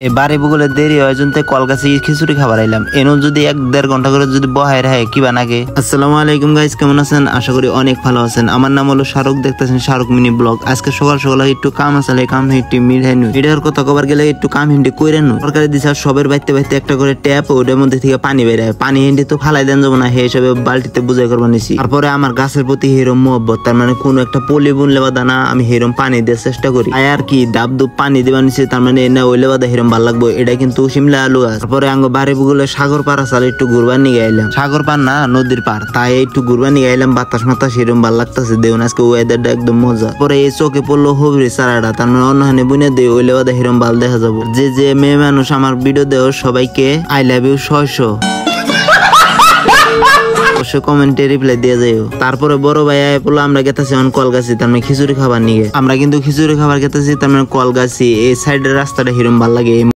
বাড়ি বগুলে দেরি হয় জন্য কলকাছে খিচুড়ি খাবার আইলাম এনো যদি 1-1.5 ঘন্টা করে যদি বহাই রাখে কি বানাগে। আসসালামু আলাইকুম গাইস, কেমন আছেন? আশা করি অনেক ভালো আছেন। আমার নাম হলো শাহরুখ, দেখতেছেন শাহরুখ মিনি ব্লগ। আজকে সকাল সকাল একটু কাম আসলে কাম হিটি মিলাইনু এটার কথা কবার গেলে একটু কাম হিন্দি কইরেনু সরকারি দিছে সবের বাইতে বাইতে একটা করে ট্যাপ ওটার মধ্যে থেকে পানি বের হয়। পানি হিন্দি তো ফালাই দেন যাবো না, হে হিসাবে বালতিতে বুঝাই করবা নিছি। তারপরে আমার গাছের প্রতি হেরম মোহব্বত, তার মানে কোনো একটা পলি বুনলে বাদা না আমি হেরম পানি দেওয়ার চেষ্টা করি। আর কি ডাব দুব পানি দেবা নিছি, তার মানে এনে ওইলে বাদা হেরম ভাল লাগবো। এটা কিন্তু শিমলা আলু গাছ। তারপরে আঙ্গ বাড়ি বুগুলে সাগর পার আসাল একটু ঘুরবার নিয়ে আইলাম। সাগর পার না, নদীর পার, তাই একটু ঘুরবার নিয়ে আইলাম। বাতাস মাতাস এরম ভাল লাগতেছে, দেউন আজকে ওয়েদারটা একদম মজা। পরে এই চোখে পড়লো হবরি চারাটা, তার মানে অন্যহানে বুনে দেয় ওইলে বাদা হেরম ভাল দেখা যাবো। যে যে মেয়ে মানুষ আমার ভিডিও দেও সবাইকে আই লাভ ইউ 600 কমেন্টে রিপ্লাই দিয়ে যাইও। তারপরে বড় ভাই আয় বললো আমরা গেতেছি এখন কলগাছি, তার মানে খিচুড়ি খাবার নিয়ে। আমরা কিন্তু খিচুড়ি খাবার গেতেছি, তার মানে কলগাছি। এই সাইডের রাস্তাটা হিরম ভাল লাগে।